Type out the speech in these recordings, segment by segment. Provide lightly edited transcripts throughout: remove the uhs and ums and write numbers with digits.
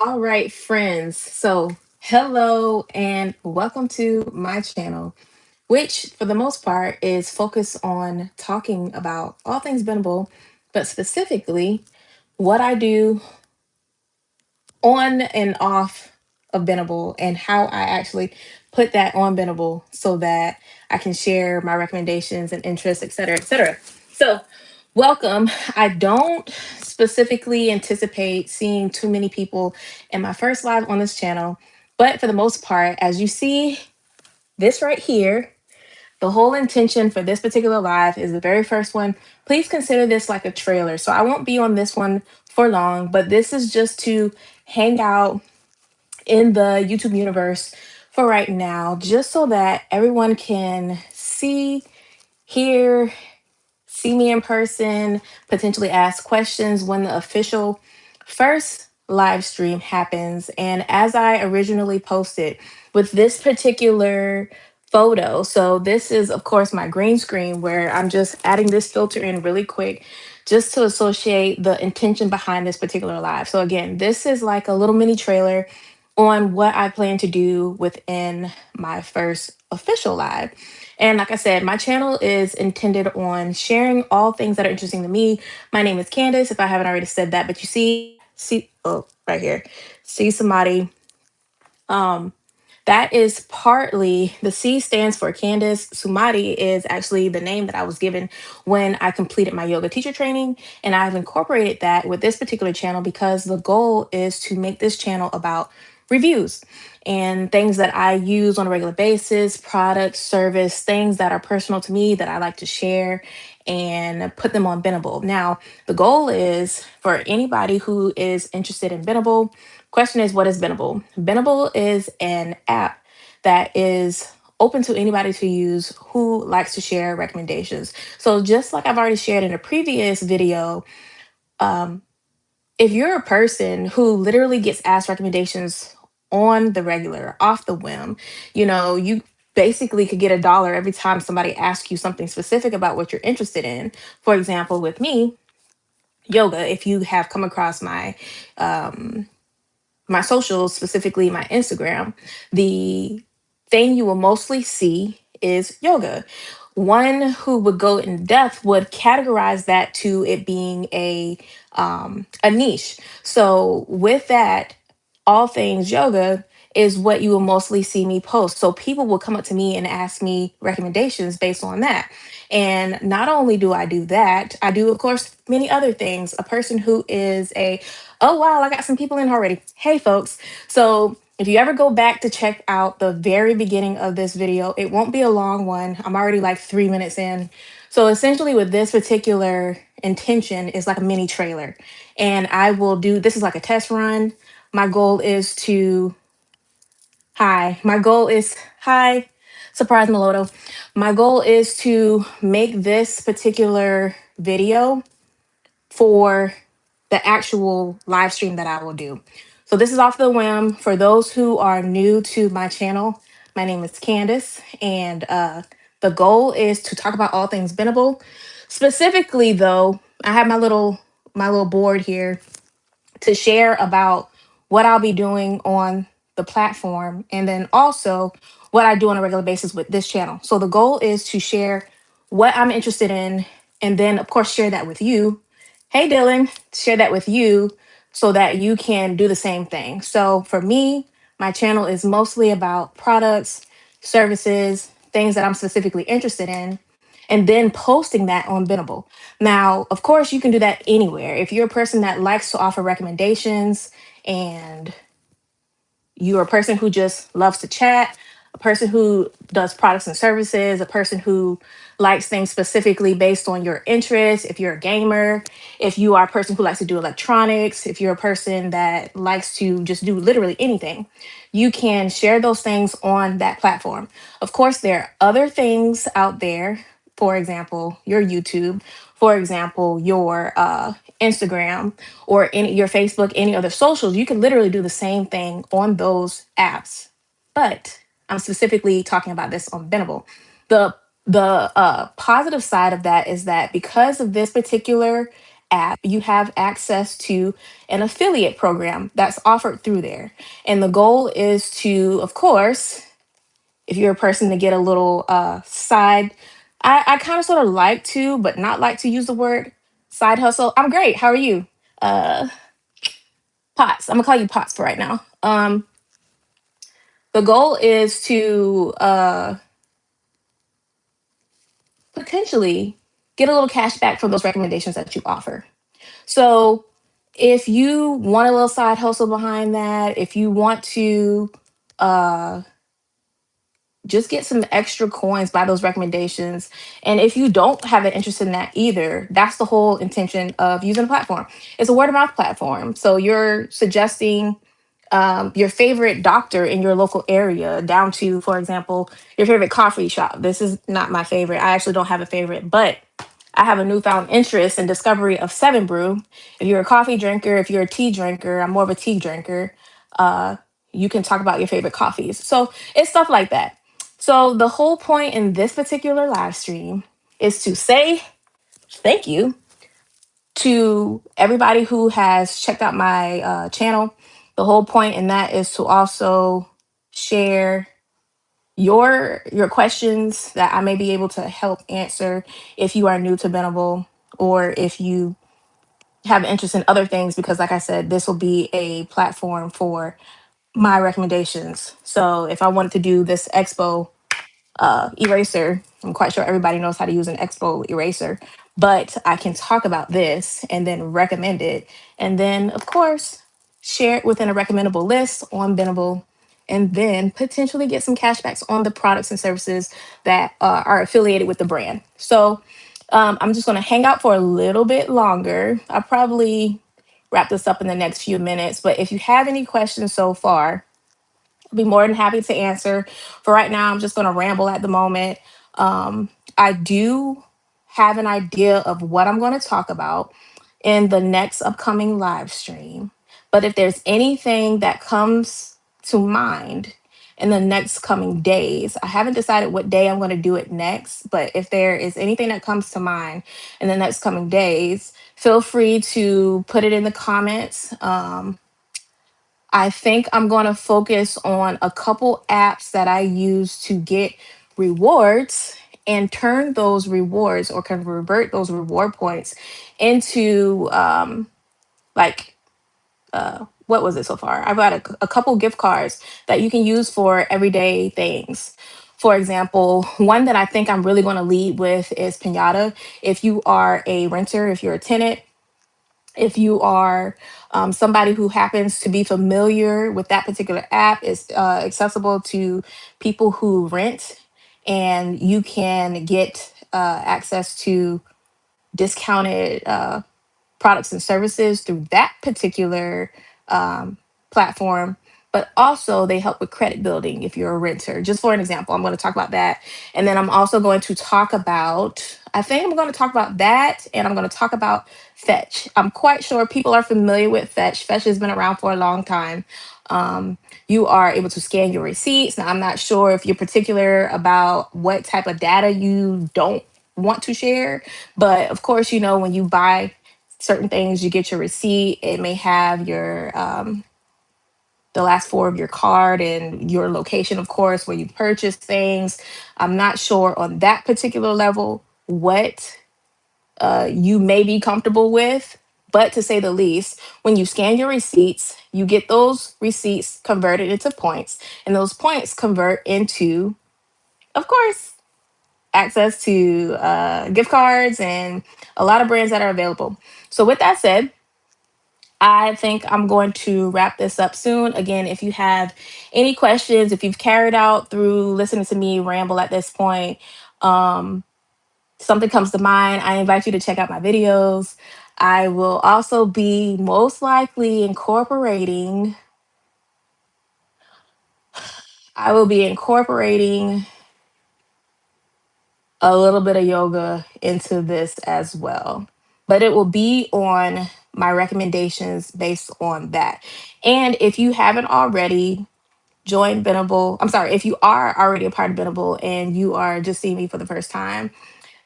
All right, friends. So, hello and welcome to my channel, which for the most part is focused on talking about all things Benable, but specifically what I do on and off of Benable and how I actually put that on Benable so that I can share my recommendations and interests, et cetera, et cetera. So, welcome. I don't specifically anticipate seeing too many people in my first live on this channel, but for the most part, as you see this right here, the whole intention for this particular live is the very first one. Please consider this like a trailer. So I won't be on this one for long, but this is just to hang out in the YouTube universe for right now, just so that everyone can see, hear, see me in person, potentially ask questions when the official first live stream happens. And as I originally posted with this particular photo, so this is, of course, my green screen where I'm just adding this filter in really quick just to associate the intention behind this particular live. So, again, this is like a little mini trailer on what I plan to do within my first official live. And like I said, my channel is intended on sharing all things that are interesting to me. My name is Candace, if I haven't already said that, but you see, right here, CSumati. Um, that is partly the C stands for Candace. Sumati is actually the name that I was given when I completed my yoga teacher training. And I've incorporated that with this particular channel because the goal is to make this channel about reviews and things that I use on a regular basis, products, service, things that are personal to me that I like to share and put them on Benable. Now, the goal is for anybody who is interested in Benable. Question is, what is Benable? Benable is an app that is open to anybody to use who likes to share recommendations. So just like I've already shared in a previous video, um, if you're a person who literally gets asked recommendations on the regular, off the whim, you basically could get $1 every time somebody asks you something specific about what you're interested in. For example, with me, yoga, if you have come across um, my socials, specifically my Instagram, the thing you will mostly see is yoga. One who would go in depth would categorize that to it being a niche. So with that, all things yoga is what you will mostly see me post. So people will come up to me and ask me recommendations based on that. And not only do I do that, I do, of course, many other things. A person who is oh, wow, I got some people in already. Hey, folks. So if you ever go back to check out the very beginning of this video, it won't be a long one. I'm already like 3 minutes in. So essentially with this particular intention is like a mini trailer. And I will do, this is like a test run. My goal is to, hi, surprise Meloto. My goal is to make this particular video for the actual live stream that I will do. So this is off the whim. For those who are new to my channel, my name is Candace, and the goal is to talk about all things Benable. Specifically, though, I have my little board here to share about what I'll be doing on the platform and then also what I do on a regular basis with this channel. So the goal is to share what I'm interested in and then, of course, share that with you. Hey, Dylan, share that with you so that you can do the same thing. So for me, my channel is mostly about products, services, things that I'm specifically interested in, and then posting that on Benable. Now, of course, you can do that anywhere. If you're a person that likes to offer recommendations and you're a person who just loves to chat, a person who does products and services, a person who likes things specifically based on your interests, if you're a gamer, if you are a person who likes to do electronics, if you're a person that likes to just do literally anything, you can share those things on that platform. Of course, there are other things out there, for example, your YouTube, for example, your Instagram, or any your Facebook, any other socials. You can literally do the same thing on those apps. But I'm specifically talking about this on Benable. The positive side of that is that because of this particular app, you have access to an affiliate program that's offered through there. And the goal is to, of course, if you're a person to get a little side, I kind of sort of like to, but not like to use the word side hustle. I'm great. How are you? Uh, Pots. I'm gonna call you Pots for right now. The goal is to potentially get a little cash back from those recommendations that you offer. So if you want a little side hustle behind that, if you want to uh, just get some extra coins by those recommendations, and if you don't have an interest in that either, that's the whole intention of using a platform. It's a word of mouth platform. So you're suggesting your favorite doctor in your local area down to, for example, your favorite coffee shop. This is not my favorite. I actually don't have a favorite, but I have a newfound interest in discovery of Seven Brew. If you're a coffee drinker, if you're a tea drinker, I'm more of a tea drinker. Uh, you can talk about your favorite coffees. So it's stuff like that. So the whole point in this particular live stream is to say thank you to everybody who has checked out my channel. The whole point in that is to also share your questions that I may be able to help answer if you are new to Benable, or if you have interest in other things, because like I said, this will be a platform for my recommendations. So if I wanted to do this expo eraser. I'm quite sure everybody knows how to use an Expo eraser, but I can talk about this and then recommend it. And then, of course, share it within a recommendable list on Benable, and then potentially get some cashbacks on the products and services that are affiliated with the brand. So I'm just going to hang out for a little bit longer. I'll probably wrap this up in the next few minutes. But if you have any questions so far, be more than happy to answer. For right now, I'm just going to ramble at the moment. I do have an idea of what I'm going to talk about in the next upcoming live stream. But if there's anything that comes to mind in the next coming days, I haven't decided what day I'm going to do it next. But if there is anything that comes to mind in the next coming days, feel free to put it in the comments. I think I'm going to focus on a couple apps that I use to get rewards and turn those rewards, or convert those reward points into like what was it so far? I've got a couple gift cards that you can use for everyday things. For example, one that I think I'm really going to lead with is Pinata. If you are a renter, if you're a tenant, if you are somebody who happens to be familiar with that particular app, is accessible to people who rent, and you can get access to discounted products and services through that particular um, platform. But also, they help with credit building if you're a renter. Just for an example, I'm going to talk about that. And then I'm also going to talk about, I think I'm going to talk about that, and I'm going to talk about Fetch. I'm quite sure people are familiar with Fetch. Fetch has been around for a long time. You are able to scan your receipts. Now, I'm not sure if you're particular about what type of data you don't want to share, but of course, you know, when you buy certain things, you get your receipt. It may have your the last four of your card and your location, of course, where you purchase things. I'm not sure on that particular level what you may be comfortable with, but to say the least, when you scan your receipts, you get those receipts converted into points, and those points convert into, of course, access to gift cards and a lot of brands that are available. So, with that said, I think I'm going to wrap this up soon. Again, if you have any questions, if you've carried out through listening to me ramble at this point, um, something comes to mind, I invite you to check out my videos. I will also be most likely I will be incorporating a little bit of yoga into this as well. But it will be on my recommendations based on that. And if you haven't already, join Benable. I'm sorry, if you are already a part of Benable and you are just seeing me for the first time,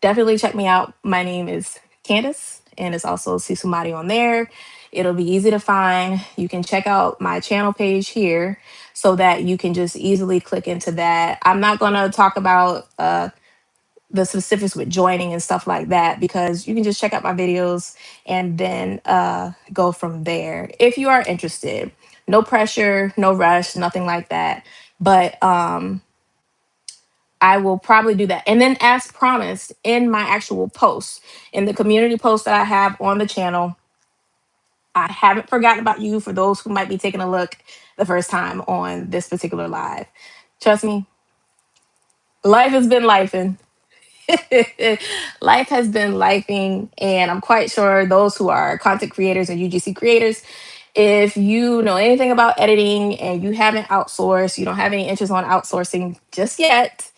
definitely check me out. My name is Candace. and it's also CSumati on there. It'll be easy to find. You can check out my channel page here so that you can just easily click into that. I'm not going to talk about the specifics with joining and stuff like that because you can just check out my videos and then go from there if you are interested. No pressure, no rush, nothing like that. But I will probably do that. And then, as promised, in my actual post, in the community post that I have on the channel, I haven't forgotten about you for those who might be taking a look the first time on this particular live. Trust me, life has been lifing. Life has been lifing, and I'm quite sure those who are content creators and UGC creators, if you know anything about editing and you haven't outsourced, you don't have any interest on outsourcing just yet,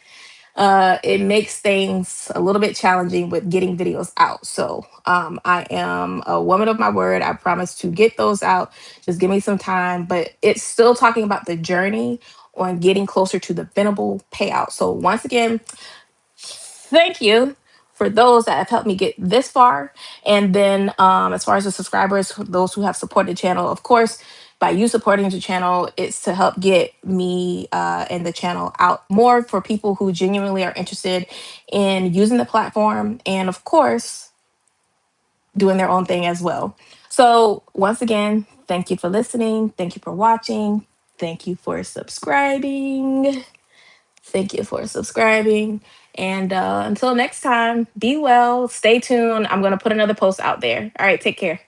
it makes things a little bit challenging with getting videos out. So I am a woman of my word. I promise to get those out. Just give me some time. But it's still talking about the journey on getting closer to the Benable payout. So once again, thank you for those that have helped me get this far. And then as far as the subscribers, those who have supported the channel, of course, by you supporting the channel, it's to help get me and the channel out more for people who genuinely are interested in using the platform. And of course, doing their own thing as well. So once again, thank you for listening. Thank you for watching. Thank you for subscribing. Thank you for subscribing. And until next time, be well, stay tuned. I'm going to put another post out there. All right, take care.